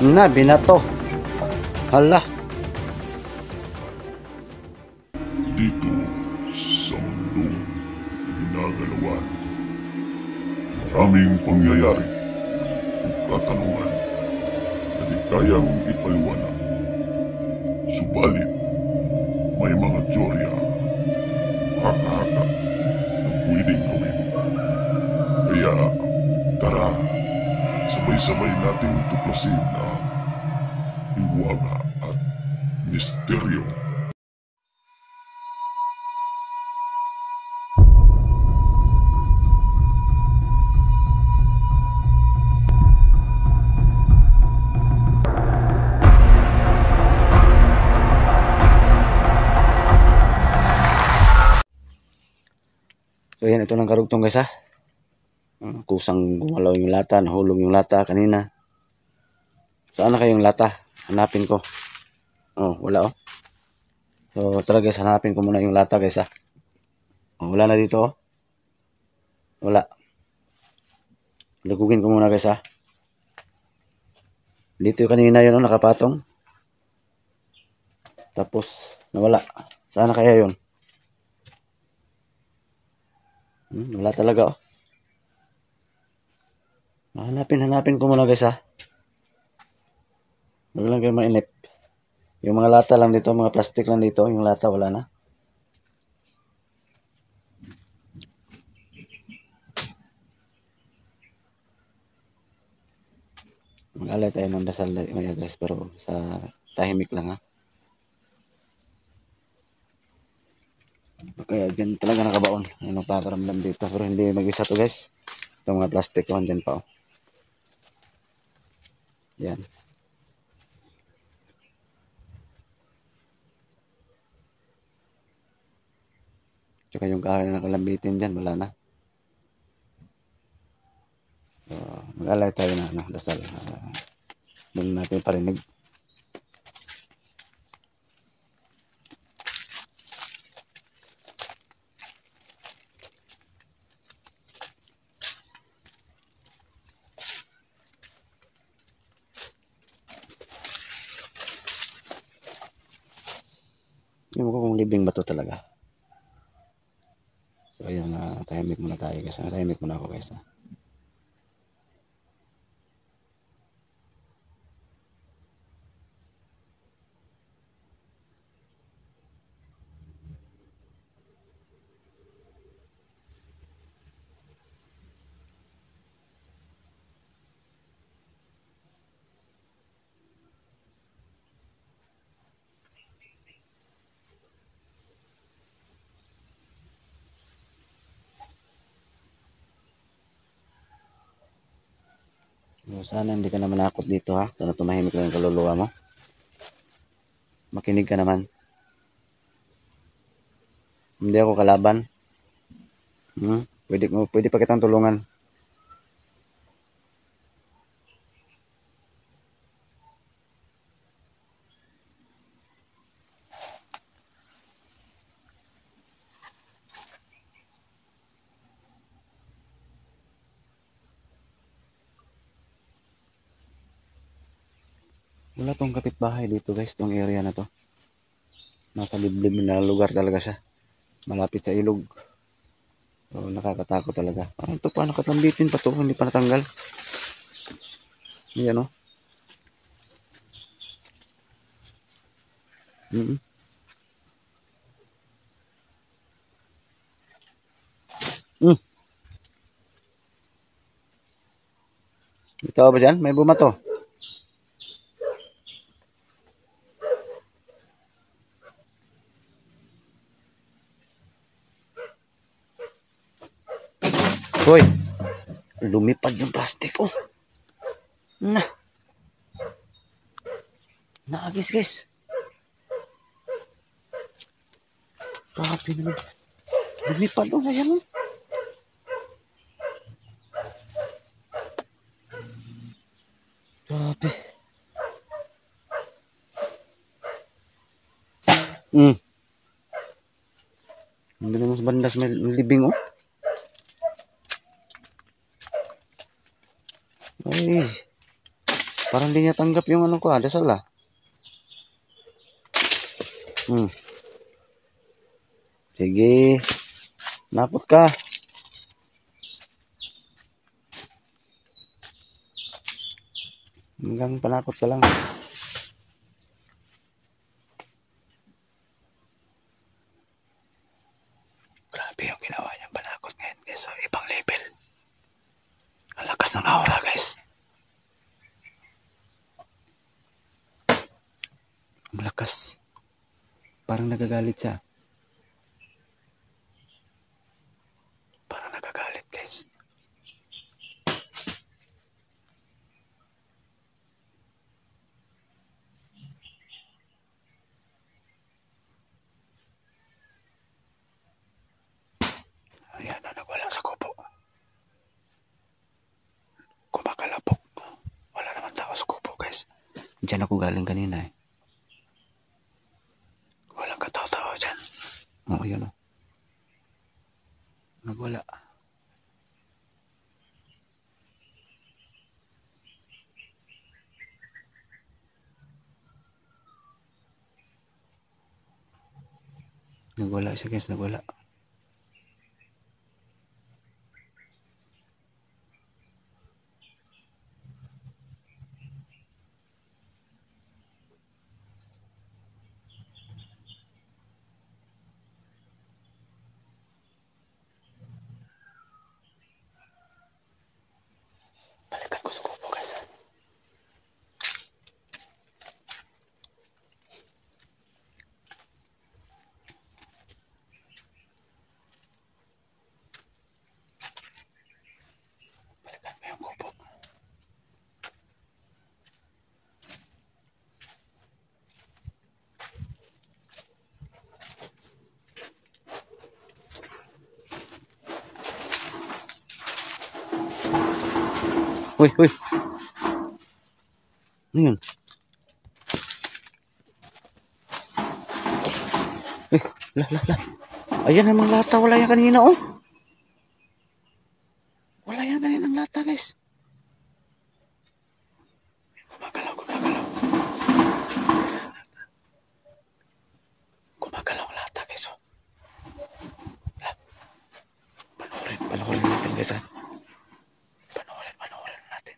Na, binato. Hala. Dito sa mundong ginagalawan, maraming pangyayari o katanungan na di kayang ipaliwanag. Subalit, may mga teorya, haka-haka na pwedeng gawin. Kaya, tara, sabay-sabay nating tuklasin ang hiwaga at misteryo. So yan, ito ng karugtong guys ha. Kusang gumalaw yung lata, nahulog yung lata kanina. Saan na kayong lata? Hanapin ko. Oh, wala oh. So tara guys, hanapin ko muna yung lata guys ha. Oh, wala na dito oh. Wala. Lugugin ko muna guys ha. Dito yung kanina yun oh, nakapatong. Tapos nawala. Saan na kaya yun? Wala talaga oh. Hanapin ko muna guys ha. Huwag lang kayo mainip. Yung mga lata lang dito, mga plastic lang dito. Yung lata wala na. Mag-alay tayo ng dasal mga guys, pero sa tahimik lang ha. Kaya dyan talaga nakabaon. Yung magpaparamdam dito. Pero hindi mag-isa to guys. Itong mga plastic ko, dyan pa oh. Yan. Tsaka yung kahoy na nakalambitin dyan, wala na. So, mag-alay tayo na dasal. Doon natin parinig. Yung kung libing ba to talaga. So ayan, tahimik muna tayo guys. Tahimik muna ako guys. So, sana hindi ka naman nakot dito ha. Sana tumahimik lang yung kaluluwa mo. Makinig ka naman. Hindi ako kalaban. Pwede pa kitang tulungan. Wala tong kapitbahay dito guys, tong area na to. Nasa liblib na lugar talaga siya. Malapit sa ilog. So, nakakatakot talaga. Parang ito pa, nakatambitin pa to, hindi pa natanggal. Ayan o. Ito ba dyan? May bumato. Hoy, lumipad yung plastic oh. Naagis guys. Grabe naman. Lumipad oh, ayan oh. Grabe. Hindi naman sa bandas may libing oh. Ay. Parang hindi niya tanggap yung ano ko, dasal ah. Sige. Napot ka. Hanggang panakot ka lang. Grabe yung ginawa niya panakot ngayon guys. So, ibang level. Ang lakas ng aura guys. Ang lakas. Parang nagagalit siya. Parang nagagalit guys. Ayan na, nagwala sa kubo. Kumakalapok. Wala naman tao sa kubo guys. Diyan ako galing kanina eh. Walang katao-tao dyan. Oo, yun o. Nagwala. Nagwala siya guys, nagwala. Balikan ko sa kubo guys. Balikan mo yung kubo. Uy, uy. Ano yun? Eh, lah. Ayan namang lata. Wala yan kanina, oh. Wala yan kanina ng lata, guys. Gumagalaw. Gumagalaw ang lata, guys, oh. Lah. Panoorin natin, guys, ha. Panoorin natin.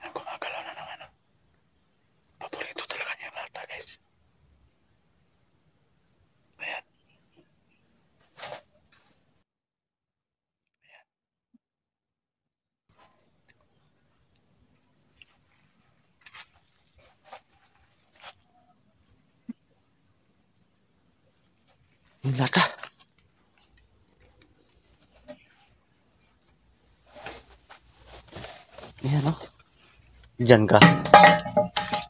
Ayan, gumagalaw na naman, oh. Paborito talaga niya yung lata, guys. Ayan. Yung lata. Ayan, oh. Diyan ka.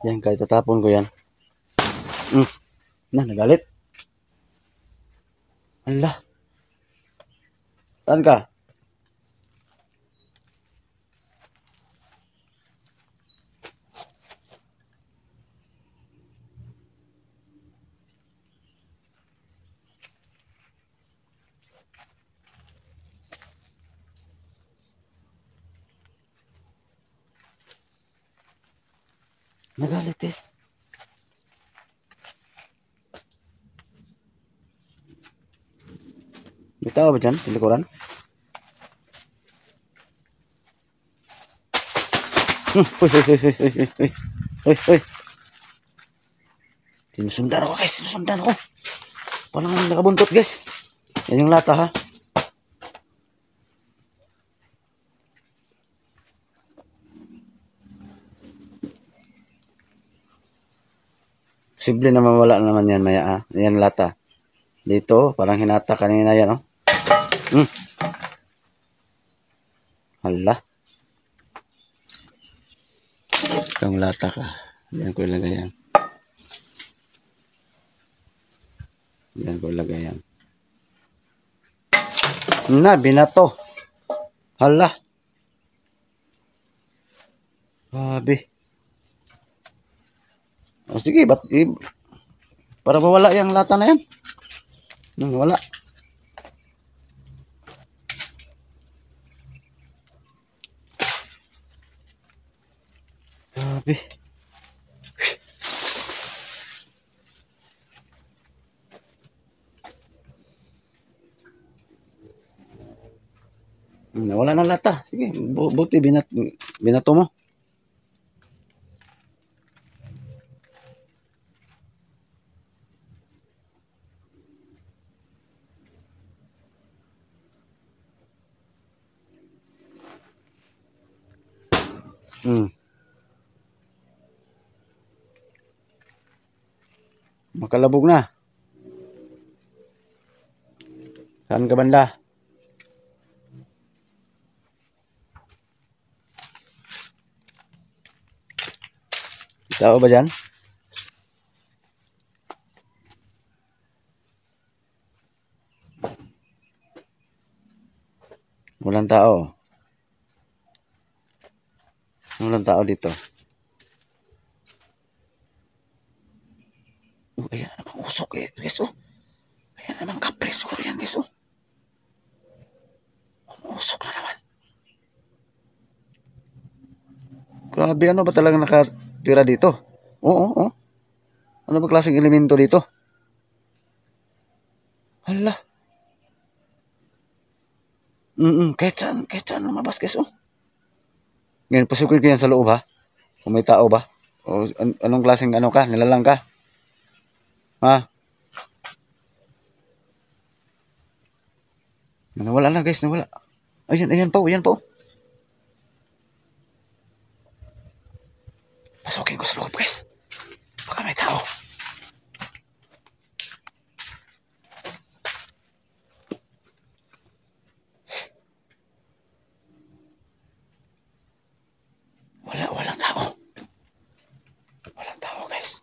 Itatapon ko yan. Nagalit. Allah. Saan ka? Nagalit eh. May tao ba dyan? Sa likuran? Uy. Sinusundan ako guys. Parang nakabuntot guys. Yan yung lata ha. Posible na mawala naman yan maya ha. Yan lata. Dito, parang hinata kanina yan oh. Hala. Kang lata ka. Diyan ko ilagay yan. Binato. Hala. Grabe. O sige, para mawala yung lata na yan. Wala. Eh. Wala na lata. Sige, buti binato mo. Makalabog na. Saan ka banda? Tao ba dyan? Walang tao. Walang tao dito. Ayan na naman usok eh, guys oh. Ayan na naman kapres ko yan guys oh. Usok na naman. Grabe, ano ba talaga nakatira dito? Oo. Ano ba klaseng elemento dito? Hala. Kahit saan lumabas guys oh. Ngayon, pasukin ko yan sa loob ha. Kung may tao ba? O anong klaseng ano ka? Nilalang ka? Ha? Nawala na guys, nawala. Ayan po. Pasukin ko sa loob guys. Baka may tao. Walang tao. Walang tao guys.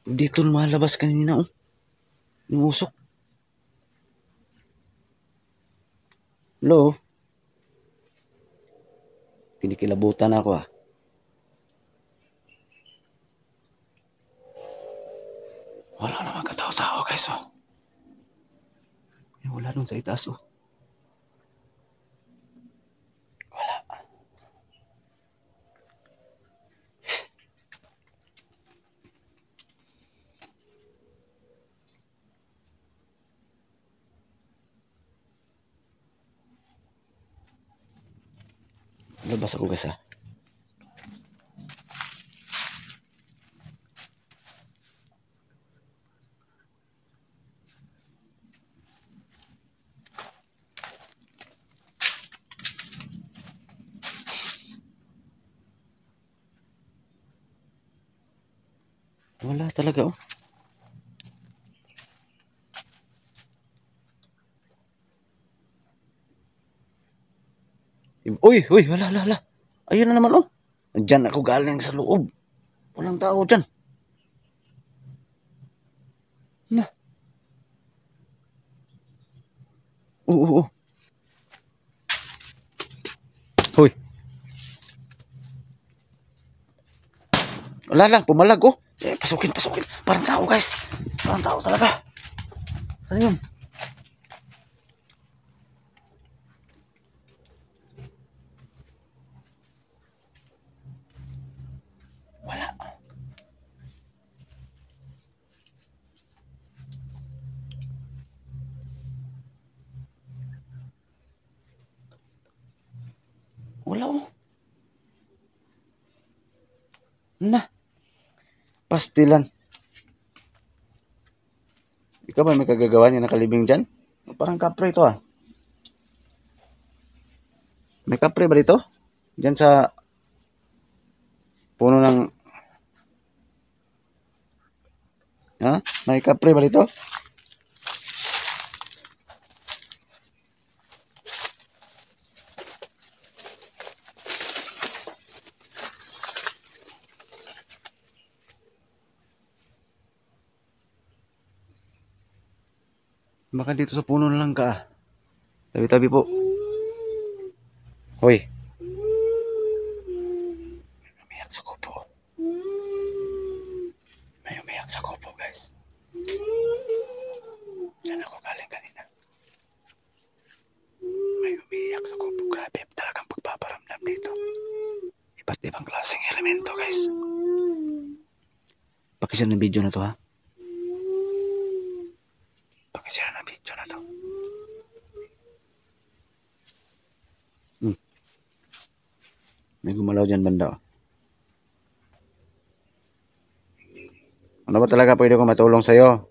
Dito lumalabas kanina oh. Yung usok. Hello? Kinikilabutan ako ah. Wala naman katao-tao guys oh. Wala dun sa itaas oh. Wala. Labas ako guys ah. Wala talaga oh. Uy, wala. Ayun na naman oh. Diyan ako galing sa loob. Walang tao dyan. Na. Oo. Hoy. Wala lang, pumalag oh. Pasukin. Parang tao guys. Parang tao talaga. Ano yun? Wala. Wala oh. Na. Pastilan. Ikaw ba may kagagawa niya nakalibing dyan? Parang kapre ito ah. May kapre ba dito? Diyan sa puno ng... Ha? May kapre ba dito? Baka dito sa puno na lang ka. Tabi-tabi po. Hoy. Umiyak sa kupo. May umiyak sa kupo guys. Diyan ako galing kanina. May umiyak sa kupo. Grabe talagang pagpaparamdam dito. Iba't ibang klaseng Pakishare ng video na to, ha. Pakishare ng video na to. May gumalaw dyan banda, oh. Ano ba talaga pwede ko matulong sa'yo?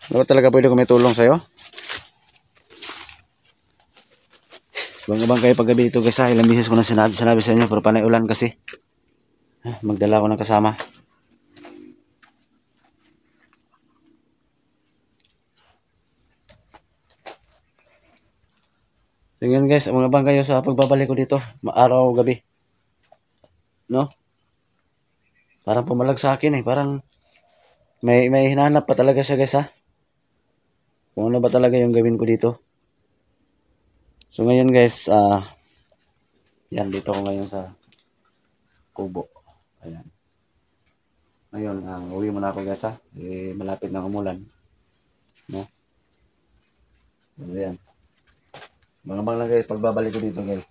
Ano ba talaga pwede ko matulong sa'yo? Bang kayo paggabi dito guys, ha. Ilang beses ko na sinabi sa inyo, pero panay ulan kasi. Magdala ko ng kasama. So yun guys, abang kayo sa pagbabalik ko dito, araw o gabi. No? Parang pumalag sa akin, parang may hinahanap pa talaga siya guys, ha. Kung ano ba talaga yung gawin ko dito. So ngayon guys, yan, dito ko ngayon sa kubo. Ayan. Ngayon, uwi muna ako guys, ha. Malapit na umulan. No? So yan. Mga lang guys, pagbabalik ko dito guys.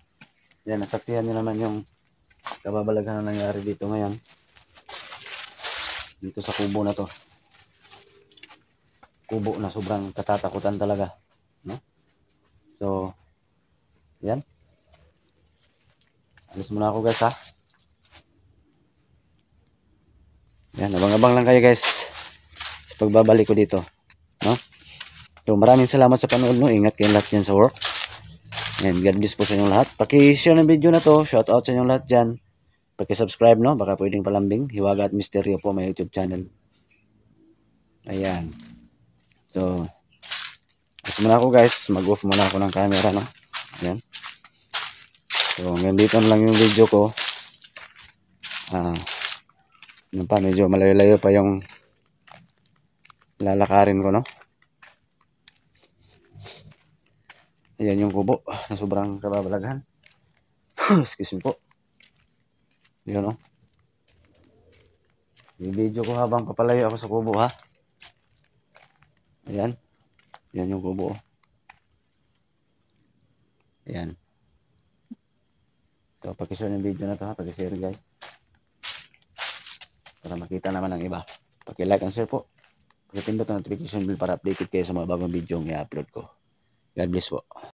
Yan, nasaksihan nyo naman yung kababalaghan na nangyari dito ngayon. Dito sa kubo na to. Kubo na sobrang katatakutan talaga. No? So, yan. Alis muna ako guys, ha. Yan, abang-abang lang kayo guys sa pagbabalik ko dito. No? So, maraming salamat sa panood, no. Ingat kayong lahat dyan sa work. And God bless po sa inyong lahat. Paki-share ng video na to. Shout out sa inyong lahat dyan. Paki-subscribe, no. Baka pwedeng palambing. Hiwaga at Misteryo po, may YouTube channel. Ayan. So, alis muna ako guys. Mag-off muna ako ng camera, no. Ayan. So, hanggang dito na lang yung video ko. Yun pa, medyo malayo-layo pa yung lalakarin ko, no. Ayan yung kubo na sobrang kababalaghan. Excuse me po. Yun, no. I-video ko habang papalayo ako sa kubo, ha. Ayan. Ayan yung kubo. Ayan. So, pakishare yung video na to, ha. Pakishare guys. Para makita naman ng iba. Paki-like and share po. Pakipindot ang notification bell para updated kayo sa mga bagong video yung i-upload ko. God bless po.